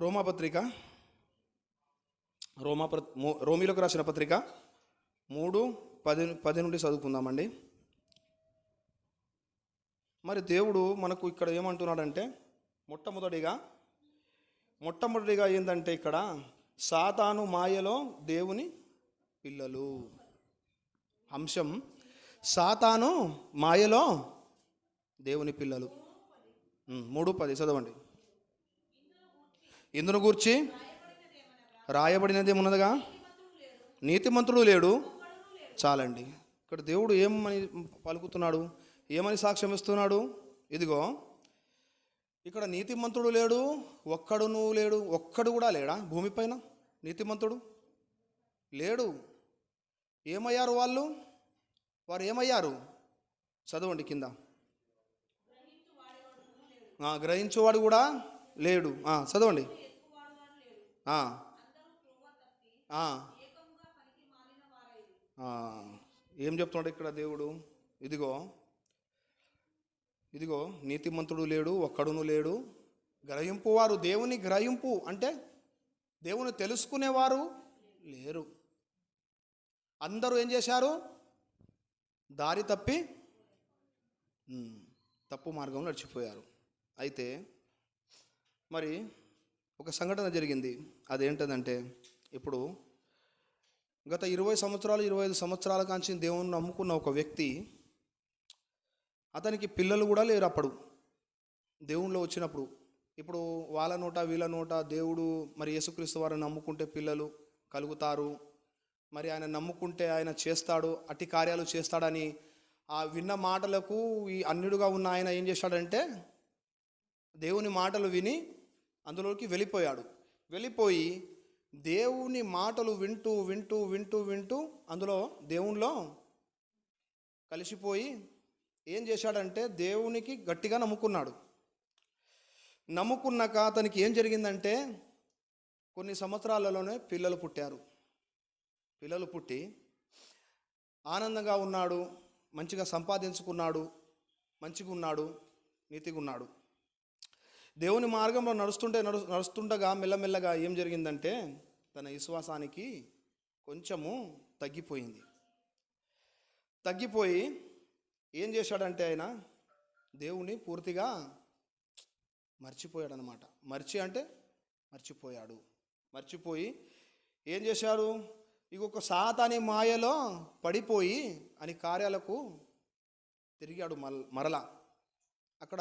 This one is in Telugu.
రోమాపత్రిక రోమిలకు రాసిన పత్రిక 3:10 నుండి చదువుకుందామండి. మరి దేవుడు మనకు ఇక్కడ ఏమంటున్నాడంటే మొట్టమొదటిగా ఏంటంటే ఇక్కడ సాతాను మాయలో దేవుని పిల్లలు. అంశం సాతాను మాయలో దేవుని పిల్లలు. 3:10 చదవండి. ఇందును గూర్చి రాయబడినదేమున్నదిగా, నీతిమంతుడు లేడు. చాలండి. ఇక్కడ దేవుడు ఏమని పలుకుతున్నాడు, ఏమని సాక్ష్యం ఇస్తున్నాడు? ఇదిగో ఇక్కడ నీతిమంతుడు లేడు, ఒక్కడును లేడు. ఒక్కడు కూడా లేడా భూమిపైన? నీతిమంతుడు లేడు. ఏమయ్యారు వారు ఏమయ్యారు? చదవండి కింద. గ్రహించేవాడు కూడా లేడు. చదవండి. ఏం చెప్తున్నాడు ఇక్కడ దేవుడు? ఇదిగో నీతిమంతుడు లేడు, ఒక్కడును లేడు. గ్రహింపువారు, దేవుని గ్రహింపు అంటే దేవుని తెలుసుకునేవారు లేరు. అందరూ ఏం చేశారు? దారి తప్పి తప్పు మార్గంలో నడిచిపోయారు. అయితే మరి ఒక సంఘటన జరిగింది. అదేంటదంటే, ఇప్పుడు గత 20 సంవత్సరాలు 25 సంవత్సరాల కాంచి దేవుని నమ్ముకున్న ఒక వ్యక్తి, అతనికి పిల్లలు కూడా లేరు అప్పుడు దేవునిలో వచ్చినప్పుడు. ఇప్పుడు వాళ్ళ నోట వీళ్ళ నోట దేవుడు మరి యేసుక్రీస్తు వారిని నమ్ముకుంటే పిల్లలు కలుగుతారు, మరి ఆయన నమ్ముకుంటే ఆయన చేస్తాడు, అట్టి కార్యాలు చేస్తాడని ఆ విన్న మాటలకు ఈ అన్యుడుగా ఉన్న ఆయన ఏం చేశాడంటే, దేవుని మాటలు విని అందులోకి వెళ్ళిపోయి దేవుని మాటలు వింటూ వింటూ వింటూ వింటూ అందులో దేవునిలో కలిసిపోయి ఏం చేశాడంటే, దేవునికి గట్టిగా నమ్ముకున్నాక అతనికి ఏం జరిగిందంటే, కొన్ని సంవత్సరాలలోనే పిల్లలు పుట్టి ఆనందంగా ఉన్నాడు, మంచిగా సంపాదించుకున్నాడు, మంచిగా ఉన్నాడు, నీతిగా ఉన్నాడు. దేవుని మార్గంలో నడుస్తుండగా మెల్లమెల్లగా ఏం జరిగిందంటే, తన విశ్వాసానికి కొంచెము తగ్గిపోయి ఏం చేశాడంటే, ఆయన దేవుని పూర్తిగా మర్చిపోయాడనమాట. మర్చిపోయి ఏం చేశాడు? ఇంకొక సాతాని మాయలో పడిపోయి అని కార్యాలకు తిరిగాడు మరలా. అక్కడ